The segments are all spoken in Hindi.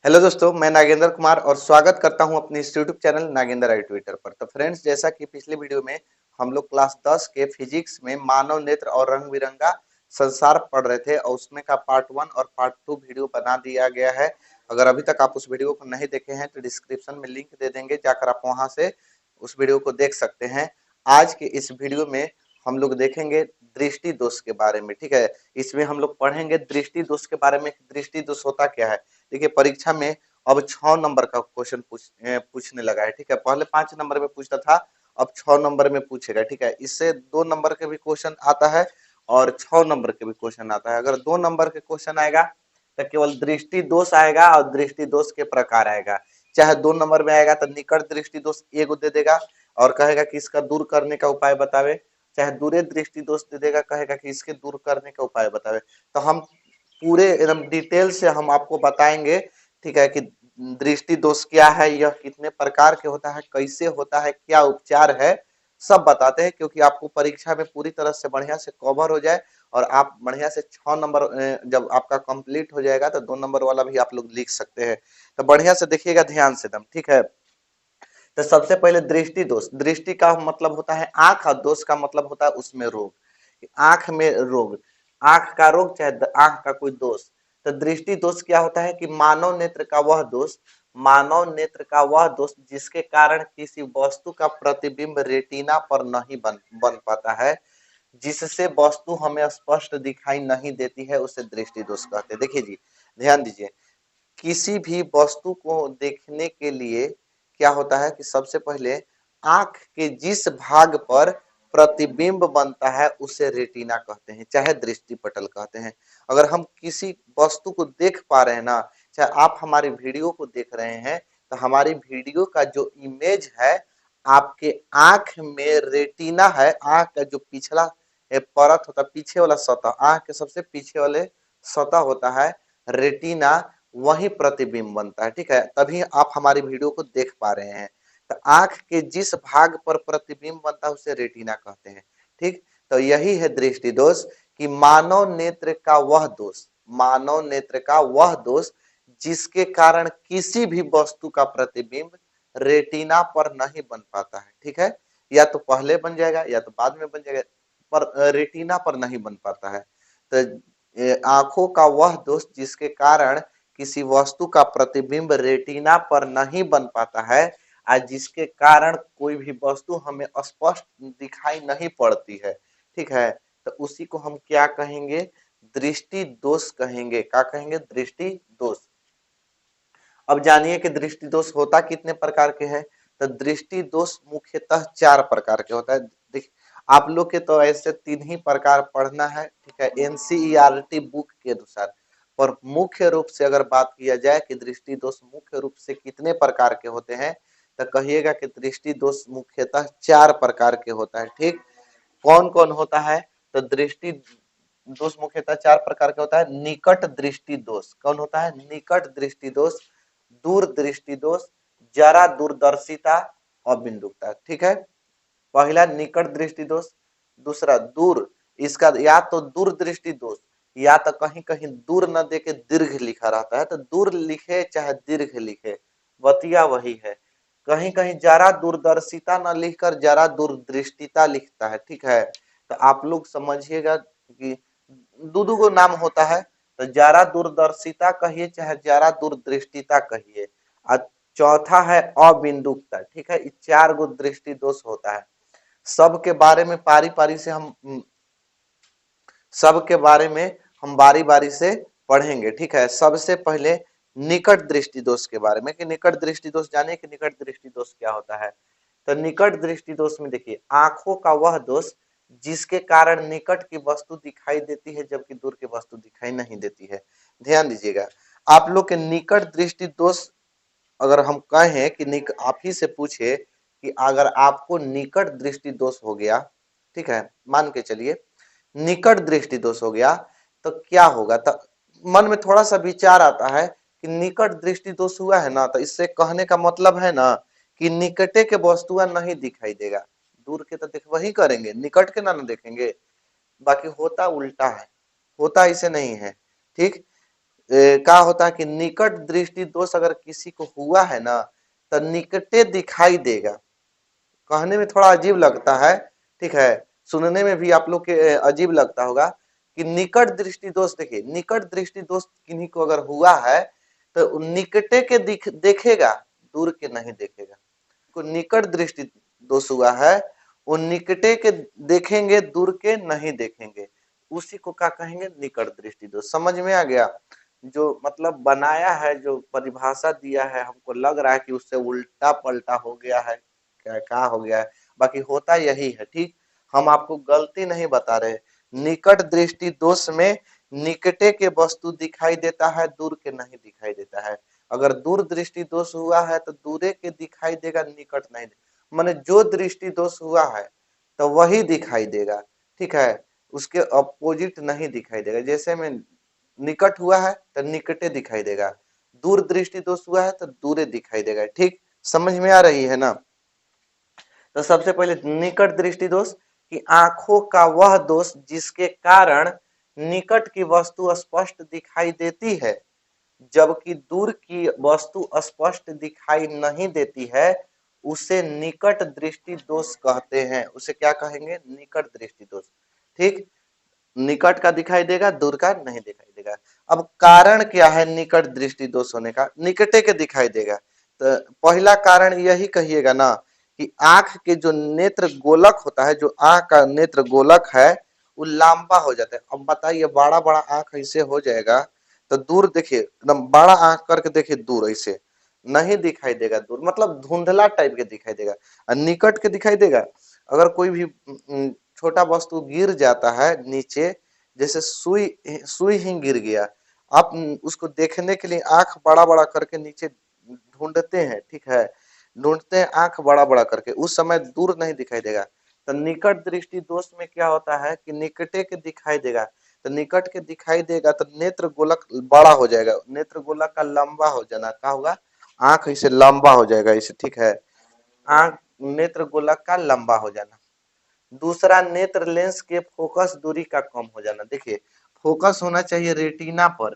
हेलो दोस्तों, मैं नागेंद्र कुमार और स्वागत करता हूं अपने इस यूट्यूब चैनल नागेंद्र आई ट्विटर पर। तो फ्रेंड्स, जैसा कि पिछले वीडियो में हम लोग क्लास 10 के फिजिक्स में मानव नेत्र और रंग बिरंगा संसार पढ़ रहे थे और उसमें का पार्ट 1 और पार्ट 2 वीडियो बना दिया गया है। अगर अभी तक आप उस वीडियो को नहीं देखे हैं तो डिस्क्रिप्शन में लिंक दे देंगे, जाकर आप वहां से उस वीडियो को देख सकते हैं। आज के इस वीडियो में हम लोग देखेंगे दृष्टि दोष के बारे में। ठीक है, इसमें हम लोग पढ़ेंगे दृष्टि दोष के बारे में। दृष्टि दोष होता क्या है? देखिए, परीक्षा में अब 6 नंबर का क्वेश्चन पूछने लगा है। ठीक है, पहले 5 नंबर में पूछता था, अब 6 नंबर में पूछेगा। ठीक है, इससे 2 नंबर के भी क्वेश्चन आता है और 6 नंबर के भी क्वेश्चन आता है। अगर 2 नंबर के क्वेश्चन आएगा तो केवल दृष्टि दोष आएगा और दृष्टि दोष के प्रकार आएगा। चाहे 2 नंबर में आएगा तो निकट दृष्टि दोष एगो दे देगा और कहेगा कि इसका दूर करने का उपाय बतावे। चाहे दूरे दृष्टि दोष दे देगा, कहेगा कि इसके दूर करने का उपाय बतावे। तो हम पूरे एकदम डिटेल से हम आपको बताएंगे। ठीक है, कि दृष्टि दोष क्या है, यह कितने प्रकार के होता है, कैसे होता है, क्या उपचार है, सब बताते हैं। क्योंकि आपको परीक्षा में पूरी तरह से बढ़िया से कवर हो जाए और आप बढ़िया से 6 नंबर जब आपका कंप्लीट हो जाएगा तो 2 नंबर वाला भी आप लोग लिख सकते हैं। तो बढ़िया से देखिएगा ध्यान से एकदम। ठीक है, तो सबसे पहले दृष्टि दोष। दृष्टि का मतलब होता है आंख और दोष का मतलब होता है उसमें रोग। आंख में रोग, आंख का रोग चाहे आंख का कोई दोष। तो दृष्टि दोष क्या होता है कि मानव नेत्र का वह दोष, मानव नेत्र का वह दोष जिसके कारण किसी वस्तु का प्रतिबिंब रेटिना पर नहीं बन पाता है, जिससे वस्तु हमें स्पष्ट दिखाई नहीं देती है, उसे दृष्टि दोष कहते हैं। देखिए जी, ध्यान दीजिए। किसी भी वस्तु को देखने के लिए क्या होता है कि सबसे पहले आंख के जिस भाग पर प्रतिबिंब बनता है उसे रेटिना कहते हैं, चाहे दृष्टि पटल कहते हैं। अगर हम किसी वस्तु को देख पा रहे हैं ना, चाहे आप हमारी वीडियो को देख रहे हैं, तो हमारी वीडियो का जो इमेज है, आपके आंख में रेटिना है, आंख का जो पिछला परत होता है, पीछे वाला सतह, आंख के सबसे पीछे वाले सतह होता है रेटिना, वही प्रतिबिंब बनता है। ठीक है, तभी आप हमारी वीडियो को देख पा रहे हैं। तो आंख के जिस भाग पर प्रतिबिंब बनता है उसे रेटिना कहते हैं। ठीक, तो यही है दृष्टि दोष कि मानव नेत्र का वह दोष, मानव नेत्र का वह दोष जिसके कारण किसी भी वस्तु का प्रतिबिंब रेटिना पर नहीं बन पाता है। ठीक है, या तो पहले बन जाएगा या तो बाद में बन जाएगा, पर रेटिना पर नहीं बन पाता है। तो आंखों का वह दोष जिसके कारण किसी वस्तु का प्रतिबिंब रेटिना पर नहीं बन पाता है, आज जिसके कारण कोई भी वस्तु हमें स्पष्ट दिखाई नहीं पड़ती है। ठीक है, तो उसी को हम क्या कहेंगे? दृष्टि दोष कहेंगे। क्या कहेंगे? दृष्टि दोष। अब जानिए कि दृष्टि दोष होता कितने प्रकार के हैं। तो दृष्टि दोष मुख्यतः 4 प्रकार के होता है। देखिए, आप लोग के तो ऐसे 3 ही प्रकार पढ़ना है। ठीक है, एनसीईआरटी बुक के अनुसार। पर मुख्य रूप से अगर बात किया जाए कि दृष्टि दोष मुख्य रूप से कितने प्रकार के होते हैं, तो कहिएगा कि दृष्टि दोष मुख्यतः 4 प्रकार के होता है। ठीक, कौन कौन होता है? तो दृष्टि दोष मुख्यतः 4 प्रकार का होता है। निकट दृष्टि दोष कौन होता है? निकट दृष्टि दोष, दूर दृष्टि दोष, जरा दूरदर्शिता और बिंदुकता। ठीक है, पहला निकट दृष्टि दोष, दूसरा दूर, इसका या तो दूर दृष्टि दोष, या तो कहीं कहीं दूर न दे के दीर्घ लिखा रहता है, तो दूर लिखे चाहे दीर्घ लिखे, बतिया वही है। कहीं कहीं जरा दूरदर्शिता न लिखकर जरा दूरदृष्टिता लिखता है। ठीक है, तो आप लोग समझिएगा कि दो गो नाम होता है। तो जरा दूरदर्शिता कहिए चाहे जरा दूरदृष्टिता कहिए। और चौथा है अबिंदुकता। ठीक है, 4 गो दृष्टि दोष होता है। सबके बारे में पारी पारी से हम सबके बारे में हम बारी बारी से पढ़ेंगे। ठीक है, सबसे पहले निकट दृष्टि दोष के बारे में कि निकट दृष्टि दोष जाने कि निकट दृष्टि दोष क्या होता है। तो निकट दृष्टि दोष में देखिए, आंखों का वह दोष जिसके कारण निकट की वस्तु दिखाई देती है जबकि दूर की वस्तु दिखाई नहीं देती है। ध्यान दीजिएगा, आप लोग के निकट दृष्टि दोष अगर हम कहें कि आप ही से पूछे कि अगर आपको निकट दृष्टि दोष हो गया, ठीक है, मान के चलिए निकट दृष्टि दोष हो गया, तो क्या होगा? तो मन में थोड़ा सा विचार आता है कि निकट दृष्टि दोष हुआ है ना, तो इससे कहने का मतलब है ना कि निकटे के वस्तुएं नहीं दिखाई देगा, दूर के तो देख वही करेंगे, निकट के ना देखेंगे। बाकी होता उल्टा है, होता इसे नहीं है। ठीक, क्या होता है कि निकट दृष्टि दोष अगर किसी को हुआ है ना तो निकटे दिखाई देगा। कहने में थोड़ा अजीब लगता है, ठीक है, सुनने में भी आप लोग के अजीब लगता होगा कि निकट दृष्टि दोष। देखिए निकट दृष्टि दोष किन्हीं को अगर हुआ है तो निकटे के देखेगा, दूर के नहीं देखेगा। को निकट दृष्टि दोष हुआ है वो निकटे के देखेंगे, दूर के नहीं देखेंगे, उसी को क्या कहेंगे, निकट दृष्टि दोष। समझ में आ गया? जो मतलब बनाया है, जो परिभाषा दिया है, हमको लग रहा है कि उससे उल्टा पलटा हो गया है, क्या क्या हो गया है, बाकी होता यही है। ठीक, हम आपको गलती नहीं बता रहे। निकट दृष्टि दोष में निकटे के वस्तु दिखाई देता है, दूर के नहीं दिखाई देता है। अगर दूर दृष्टि दोष हुआ है तो दूरे के दिखाई देगा, निकट नहीं। माने जो दृष्टि दोष हुआ है तो वही दिखाई देगा, ठीक है, उसके अपोजिट नहीं दिखाई देगा। जैसे में निकट हुआ है तो निकटे दिखाई देगा, दूर दृष्टि दोष हुआ है तो दूरे दिखाई देगा। ठीक, समझ में आ रही है ना? तो सबसे पहले निकट दृष्टि दोष कि आंखों का वह दोष जिसके कारण निकट की वस्तु स्पष्ट दिखाई देती है जबकि दूर की वस्तु स्पष्ट दिखाई नहीं देती है, उसे निकट दृष्टि दोष कहते हैं। उसे क्या कहेंगे, निकट दृष्टि दोष। ठीक, निकट का दिखाई देगा, दूर का नहीं दिखाई देगा। अब कारण क्या है निकट दृष्टि दोष होने का, निकटे के दिखाई देगा। तो पहला कारण यही कहिएगा ना कि आंख के जो नेत्र गोलक होता है, जो आंख का नेत्र गोलक है वो लंबा हो जाता है। अब बताइए बड़ा बड़ा आंख ऐसे हो जाएगा तो दूर देखिए, एकदम बड़ा आंख करके देखिए, दूर ऐसे नहीं दिखाई देगा, दूर मतलब धुंधला टाइप के दिखाई देगा। और निकट के दिखाई देगा, अगर कोई भी छोटा वस्तु गिर जाता है नीचे, जैसे सुई सुई ही गिर गया, आप उसको देखने के लिए आंख बड़ा बड़ा करके नीचे ढूंढते हैं, ठीक है, ढूंढते हैं आंख बड़ा बड़ा करके, उस समय दूर नहीं दिखाई देगा। तो निकट दृष्टि दोष में क्या होता है कि निकटे के दिखाई देगा, तो निकट के दिखाई देगा तो नेत्र गोलक बड़ा हो जाएगा, नेत्र गोलक का लंबा हो जाना, क्या होगा, आंख इसे लंबा हो जाएगा इसे, ठीक है, आंख नेत्र गोलक का लंबा हो जाना। दूसरा नेत्र लेंस के फोकस दूरी का कम हो जाना। देखिए फोकस होना चाहिए रेटिना पर,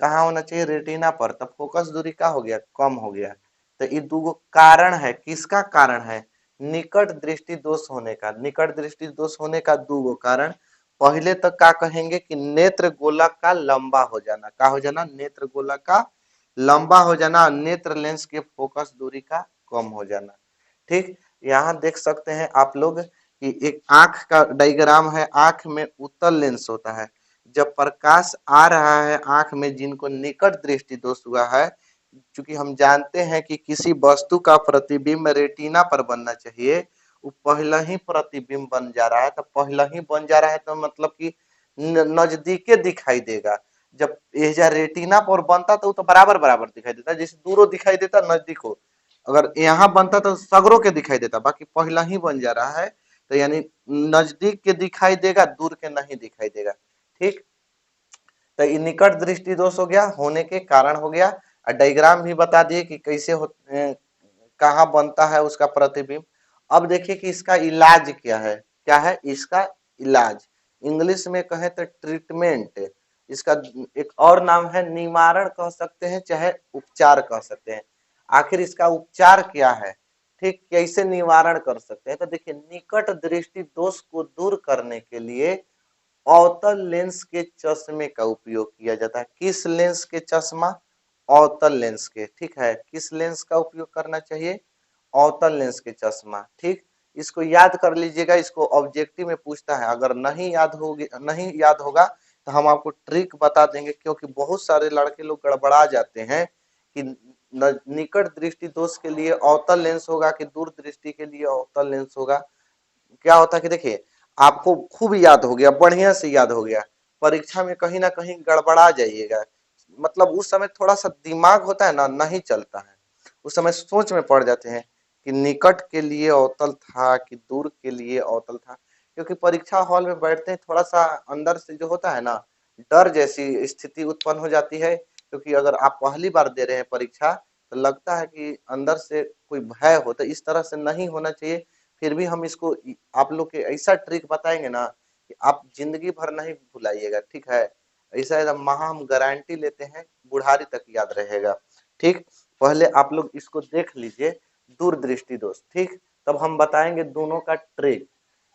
कहाँ होना चाहिए, रेटिना पर, तब फोकस दूरी का हो गया, कम हो गया। तो ये दो कारण है, किसका कारण है, निकट दृष्टि दोष होने का। निकट दृष्टि दोष होने का दो कारण, पहले तो क्या कहेंगे कि नेत्र गोलक का लंबा हो जाना, क्या हो जाना, नेत्र गोलक का लंबा हो जाना, नेत्र लेंस के फोकस दूरी का कम हो जाना। ठीक, यहाँ देख सकते हैं आप लोग कि एक आंख का डायग्राम है, आंख में उत्तल लेंस होता है, जब प्रकाश आ रहा है आंख में, जिनको निकट दृष्टि दोष हुआ है, क्योंकि हम जानते हैं कि किसी वस्तु का प्रतिबिंब रेटिना पर बनना चाहिए, वो पहला ही प्रतिबिंब बन जा रहा है, तो पहला ही बन जा रहा है तो मतलब कि नजदीके दिखाई देगा। जब यह रेटिना पर बनता तो वो तो बराबर बराबर दिखाई देता, जैसे दूरों दिखाई देता नजदीक हो, अगर यहाँ बनता तो सगरों के दिखाई देता, बाकी पहला ही बन जा रहा है तो यानी नजदीक के दिखाई देगा, दूर के नहीं दिखाई देगा। ठीक, तो ये निकट दृष्टि दोष हो गया, होने के कारण हो गया, और डायग्राम भी बता दिए कि कैसे कहाँ बनता है उसका प्रतिबिंब। अब देखिए कि इसका इलाज क्या है, क्या है इसका इलाज, इंग्लिश में कहें तो ट्रीटमेंट, इसका एक और नाम है निवारण कह सकते हैं, चाहे उपचार कह सकते हैं। आखिर इसका उपचार क्या है, ठीक, कैसे निवारण कर सकते हैं, तो देखिए निकट दृष्टि दोष को दूर करने के लिए अवतल लेंस के चश्मे का उपयोग किया जाता है। किस लेंस के चश्मा, अवतल लेंस के, ठीक है, किस लेंस का उपयोग करना चाहिए, अवतल लेंस के चश्मा। ठीक, इसको याद कर लीजिएगा, इसको ऑब्जेक्टिव में पूछता है, अगर नहीं याद होगी, नहीं याद होगा तो हम आपको ट्रिक बता देंगे, क्योंकि बहुत सारे लड़के लोग गड़बड़ा जाते हैं कि निकट दृष्टि दोष के लिए अवतल लेंस होगा कि दूर दृष्टि के लिए अवतल लेंस होगा। क्या होता है कि देखिए आपको खूब याद हो गया, बढ़िया से याद हो गया, परीक्षा में कहीं ना कहीं गड़बड़ा जाइएगा, मतलब उस समय थोड़ा सा दिमाग होता है ना, नहीं चलता है, उस समय सोच में पड़ जाते हैं कि निकट के लिए अवतल था कि दूर के लिए अवतल था, क्योंकि परीक्षा हॉल में बैठते हैं थोड़ा सा अंदर से जो होता है ना, डर जैसी स्थिति उत्पन्न हो जाती है, क्योंकि अगर आप पहली बार दे रहे हैं परीक्षा तो लगता है कि अंदर से कोई भय हो, तो इस तरह से नहीं होना चाहिए। फिर भी हम इसको आप लोग के ऐसा ट्रिक बताएंगे ना कि आप जिंदगी भर नहीं भुलाइएगा, ठीक है, ऐसा एकदम महा हम गारंटी लेते हैं, बुढ़ारी तक याद रहेगा। ठीक, पहले आप लोग इसको देख लीजिए, दूरदृष्टि दोष। ठीक, तब हम बताएंगे दोनों का ट्रिक।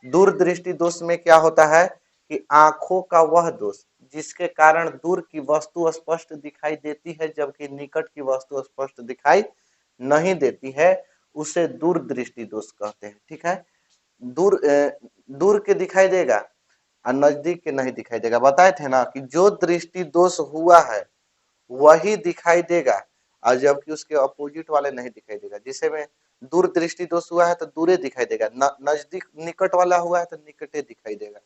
दूरदृष्टि दोष में क्या होता है कि आंखों का वह दोष जिसके कारण दूर की वस्तु स्पष्ट दिखाई देती है जबकि निकट की वस्तु स्पष्ट दिखाई नहीं देती है, उसे दूरदृष्टि दोष कहते हैं। ठीक है, दूर के दिखाई देगा और नजदीक के नहीं दिखाई देगा। बताए थे ना कि जो दृष्टि दोष हुआ है वही दिखाई देगा और जबकि उसके अपोजिट वाले नहीं दिखाई देगा। जिसे में दूर दृष्टि दोष हुआ है तो दूरे दिखाई देगा, नजदीक निकट वाला हुआ है तो निकटे दिखाई देगा।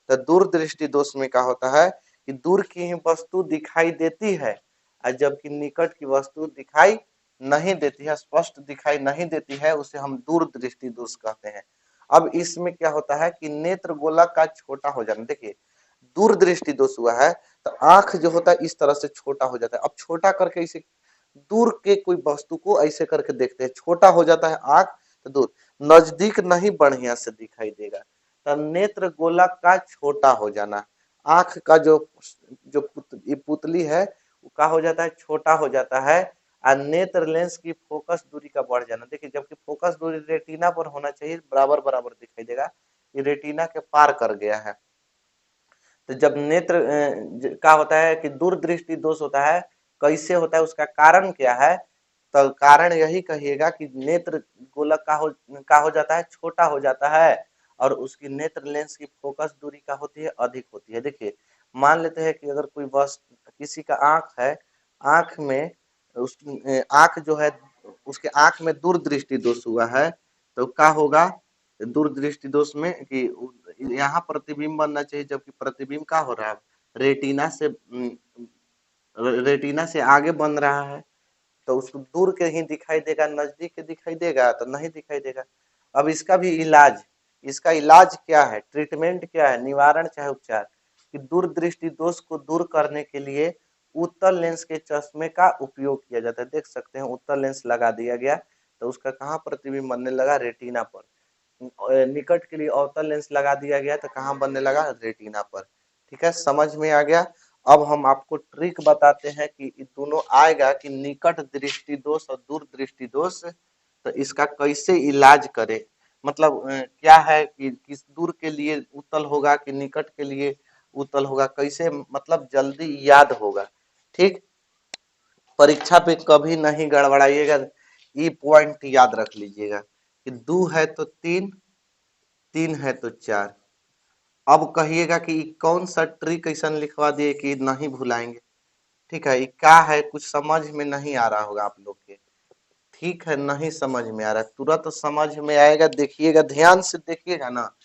तो दूर दृष्टि दोष में क्या होता है कि दूर की ही वस्तु दिखाई देती है और जबकि निकट की वस्तु दिखाई नहीं देती है, स्पष्ट दिखाई नहीं देती है, उसे हम दूर दृष्टि दोष कहते हैं। अब इसमें क्या होता है कि नेत्र गोलक का छोटा हो जाना। देखिए, दूर दृष्टि दोष हुआ है तो आंख जो होता है इस तरह से छोटा हो जाता है। अब छोटा करके इसे दूर के कोई वस्तु को ऐसे करके देखते हैं, छोटा हो जाता है आंख तो दूर, नजदीक नहीं बढ़िया से दिखाई देगा। तो नेत्र गोलक का छोटा हो जाना, आंख का जो जो पुतली है वो क्या हो जाता है, छोटा हो जाता है और नेत्र लेंस की फोकस दूरी का बढ़ जाना। देखिए, जबकि फोकस दूरी रेटिना पर होना चाहिए, बराबर बराबर दिखाई देगा, ये रेटिना के पार कर गया है। तो जब नेत्र क्या होता है कि दूरदृष्टि दोष होता है, कैसे होता है, उसका कारण क्या है, तो कारण यही कहिएगा कि नेत्र गोलक का हो जाता है, छोटा हो जाता है और उसकी नेत्र लेंस की फोकस दूरी का होती है, अधिक होती है। देखिए, मान लेते हैं कि अगर कोई वस्तु किसी का आंख है, आंख में उस आंख जो है उसके आंख में दूरदृष्टि दोष हुआ है तो क्या होगा, दूरदृष्टि दोष में कि यहाँ प्रतिबिंब बनना चाहिए जबकि प्रतिबिंब क्या हो रहा है, रेटिना से आगे बन रहा है, तो उसको दूर के ही दिखाई देगा, नजदीक के दिखाई देगा तो नहीं दिखाई देगा। अब इसका भी इलाज, इसका इलाज क्या है, ट्रीटमेंट क्या है, निवारण चाहे उपचार, कि दूरदृष्टि दोष को दूर करने के लिए उत्तल लेंस के चश्मे का उपयोग किया जाता है। देख सकते हैं उत्तल लेंस लगा दिया गया तो उसका कहाँ प्रतिबिंब बनने लगा, रेटिना पर। निकट के लिए अवतल लेंस लगा दिया गया तो कहाँ बनने लगा, रेटिना पर। ठीक है, समझ में आ गया। अब हम आपको ट्रिक बताते हैं कि ये दोनों आएगा कि निकट दृष्टि दोष और दूर दृष्टि दोष, तो इसका कैसे इलाज करें। मतलब क्या है कि किस दूर के लिए उत्तल होगा कि निकट के लिए उत्तल होगा, कैसे मतलब जल्दी याद होगा। ठीक, परीक्षा पे कभी नहीं गड़बड़ाइएगा, ये पॉइंट याद रख लीजिएगा कि दो है तो तीन, तीन है तो चार। अब कहिएगा कि कौन सा ट्रिक ऐसा लिखवा दिए कि नहीं भुलाएंगे। ठीक है, ये क्या है, कुछ समझ में नहीं आ रहा होगा आप लोग के। ठीक है, नहीं समझ में आ रहा, तुरंत समझ में आएगा, देखिएगा ध्यान से देखिएगा ना,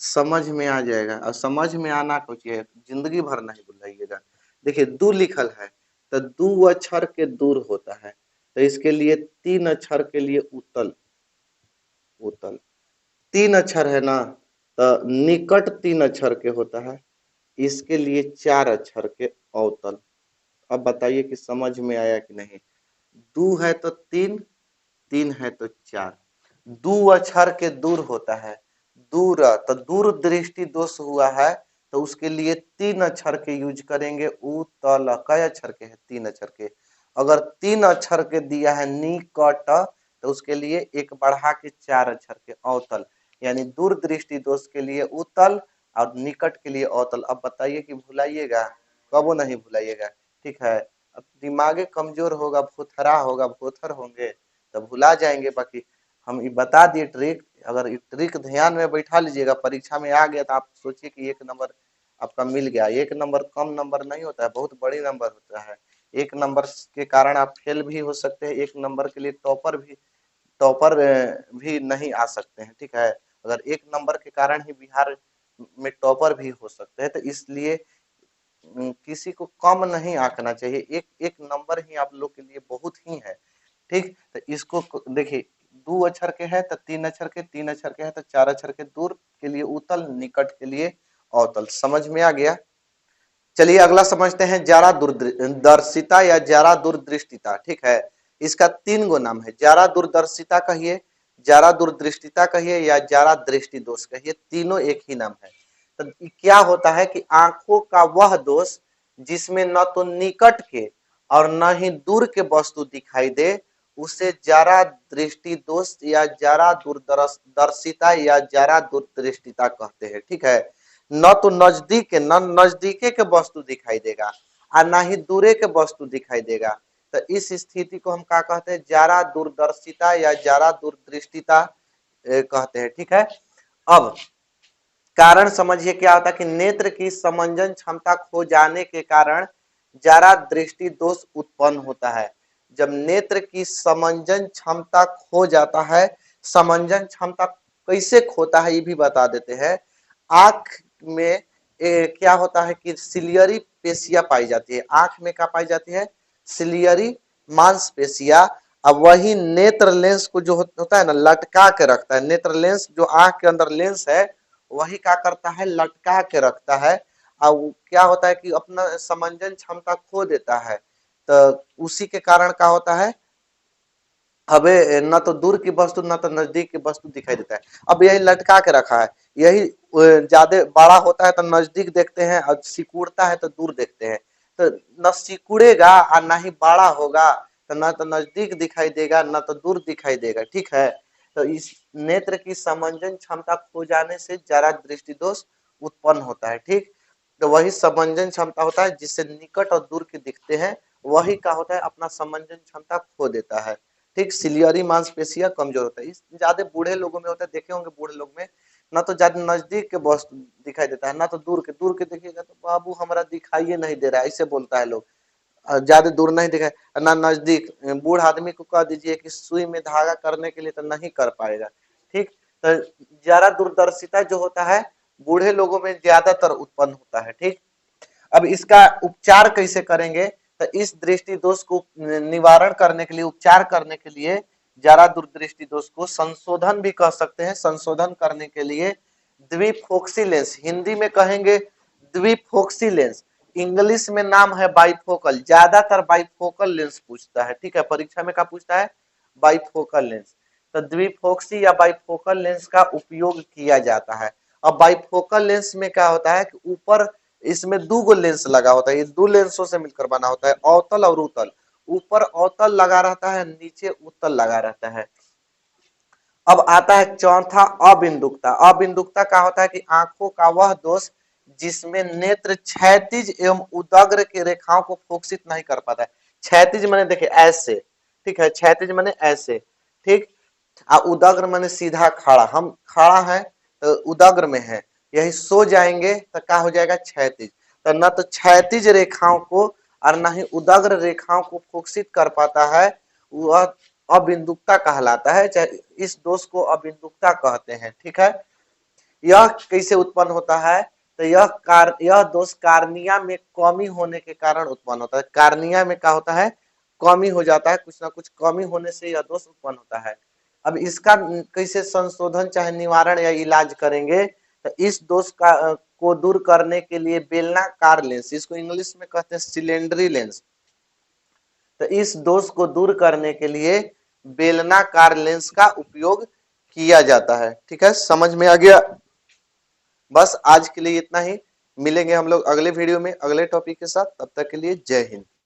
समझ में आ जाएगा। और समझ में आना कुछ है, जिंदगी भर नहीं भुलाइएगा। देखिए, दू लिखल है तो दू अक्षर के दूर होता है, तो इसके लिए तीन अक्षर के लिए उतल, उतल तीन अक्षर है ना, तो निकट तीन अक्षर के होता है, इसके लिए चार अक्षर के अवतल। अब बताइए कि समझ में आया कि नहीं। दू है तो तीन, तीन है तो चार, दू अक्षर के दूर होता है, दूर तो दूर दृष्टि दोष हुआ है तो उसके लिए तीन अक्षर के यूज करेंगे, उ तल कई अक्षर के है, तीन अक्षर के। अगर तीन अक्षर के दिया है निकट तो उसके लिए एक बढ़ा के चार अक्षर के अवतल, यानी दूर दृष्टि दोष के लिए उतल और निकट के लिए अवतल। अब बताइए कि भुलाइएगा, कबो नहीं भुलाइएगा। ठीक है, अब दिमागे कमजोर होगा, भूथरा होगा, भूथर होंगे तो भुला जाएंगे। बाकी हम ये बता दिए ट्रिक, अगर ये ट्रिक ध्यान में बैठा लीजिएगा, परीक्षा में आ गया तो आप सोचिए कि एक नंबर आपका मिल गया। एक नंबर कम नंबर नहीं होता है, बहुत बड़ी नंबर होता है। एक नंबर के कारण आप फेल भी हो सकते हैं, एक नंबर के लिए टॉपर भी नहीं आ सकते हैं। ठीक है, अगर एक नंबर के कारण ही बिहार में टॉपर भी हो सकते हैं, तो इसलिए किसी को कम नहीं आंकना चाहिए, एक एक नंबर ही आप लोग के लिए बहुत ही है। ठीक, तो इसको देखिए, दो अक्षर के है तो तीन अक्षर के, तीन अक्षर के है तो चार अक्षर के, दूर के लिए उतल, निकट के लिए अवतल। समझ में आ गया। चलिए अगला समझते हैं, जारा दूरदर्शिता या जारा दूरदृष्टिता। ठीक है, इसका तीन गो नाम है, जारा दूरदर्शिता कहिए, जारा दूरदृष्टिता कहिए या जारा दृष्टि दोष कहिए, तीनों एक ही नाम है। तो क्या होता है कि आंखों का वह दोष जिसमें न तो निकट के और न ही दूर के वस्तु दिखाई दे उसे जरा दृष्टि दोष या जरा दूरदर्शिता या जरा दूरदृष्टिता कहते हैं। ठीक है, न तो नजदीक के न नजदीके के वस्तु दिखाई देगा और न ही दूरे के वस्तु दिखाई देगा, तो इस स्थिति को हम क्या कहते हैं, जरा दूरदर्शिता या जरा दूरदृष्टिता कहते हैं। ठीक है, अब कारण समझिए क्या होता है कि नेत्र की समंजन क्षमता खो जाने के कारण जरा दृष्टि दोष उत्पन्न होता है। जब नेत्र की समंजन क्षमता खो जाता है, समंजन क्षमता कैसे खोता है ये भी बता देते हैं। आंख में क्या होता है कि सिलियरी पेशियां पाई जाती है, आंख में क्या पाई जाती है, सिलियरी मांसपेशियां। अब वही नेत्र लेंस को जो होता है ना लटका के रखता है, नेत्र लेंस जो आंख के अंदर लेंस है वही क्या करता है, लटका के रखता है। और क्या होता है कि अपना समंजन क्षमता खो देता है, तो उसी के कारण क्या होता है, हमें न तो दूर की वस्तु न तो नजदीक की वस्तु दिखाई देता है। अब यही लटका के रखा है, यही ज्यादा बड़ा होता है तो नजदीक देखते हैं और सिकुड़ता है तो दूर देखते हैं। तो न सिकुड़ेगा और न ही बड़ा होगा, तो न तो नजदीक दिखाई देगा न तो दूर दिखाई देगा। ठीक है, तो इस नेत्र की समंजन क्षमता खो जाने से जरा दृष्टि दोष उत्पन्न होता है। ठीक, तो वही समंजन क्षमता होता है जिससे निकट और दूर के दिखते हैं, वही क्या होता है, अपना समंजन क्षमता खो देता है। ठीक, सिलियरी मांसपेशियां कमजोर होता है, इस ज्यादा बूढ़े लोगों में होता है, देखे होंगे बूढ़े लोग में ना तो ज्यादा नजदीक के वस्तु दिखाई देता है ना तो दूर के देखिएगा तो बाबू हमारा दिखाई नहीं दे रहा है, ऐसे बोलता है लोग। ज्यादा दूर नहीं दिखाई ना नजदीक, बूढ़ आदमी को कह दीजिए कि सुई में धागा करने के लिए तो नहीं कर पाएगा। ठीक, तो ज्यादा दूरदर्शिता जो होता है बूढ़े लोगों में ज्यादातर उत्पन्न होता है। ठीक, अब इसका उपचार कैसे करेंगे, तो इस दृष्टि दोष को निवारण करने के लिए, उपचार करने के लिए जरा दूरदृष्टि दोष को संशोधन भी कह सकते हैं। संशोधन करने के लिए द्विफोक्सी लेंस, हिंदी में कहेंगे द्विफोक्सी लेंस, इंग्लिश में नाम है बाइफोकल, ज्यादातर बाइफोकल लेंस पूछता है। ठीक है, परीक्षा में क्या पूछता है, बाइफोकल लेंस। तो द्विफोक्सी या बाइफोकल लेंस का उपयोग किया जाता है। अब बाइफोकल लेंस में क्या होता है कि ऊपर इसमें दो गो लेंस लगा होता है, ये दो लेंसों से मिलकर बना होता है, अवतल और उत्तल। ऊपर अवतल लगा रहता है, नीचे उत्तल लगा रहता है। अब आता है चौथा अबिंदुकता। अबिंदुकता क्या होता है कि आंखों का वह दोष जिसमें नेत्र क्षैतिज एवं उदग्र की रेखाओं को फोकसित नहीं कर पाता है। क्षैतिज माने देखिए ऐसे, ठीक है, क्षैतिज माने ऐसे, ठीक, उदग्र माने सीधा खड़ा, हम खड़ा है तो उदग्र में है, यही सो जाएंगे तो क्या हो जाएगा, क्षैतिज। तो न तो क्षैतिज रेखाओं को और न ही उदग्र रेखाओं को फोकसित कर पाता है, वह अबिंदुकता कहलाता है, चाहे इस दोष को अबिंदुकता कहते हैं। ठीक है, यह कैसे उत्पन्न होता है, तो यह दोष कार्निया में कमी होने के कारण उत्पन्न होता है। कार्निया में क्या होता है, कमी हो जाता है, कुछ ना कुछ कमी होने से यह दोष उत्पन्न होता है। अब इसका कैसे संशोधन चाहे निवारण या इलाज करेंगे, तो इस दोष का को दूर करने के लिए बेलनाकार लेंस, इसको इंग्लिश में कहते हैं सिलेंडरी लेंस, तो इस दोष को दूर करने के लिए बेलनाकार लेंस का उपयोग किया जाता है। ठीक है, समझ में आ गया। बस आज के लिए इतना ही, मिलेंगे हम लोग अगले वीडियो में अगले टॉपिक के साथ, तब तक के लिए जय हिंद।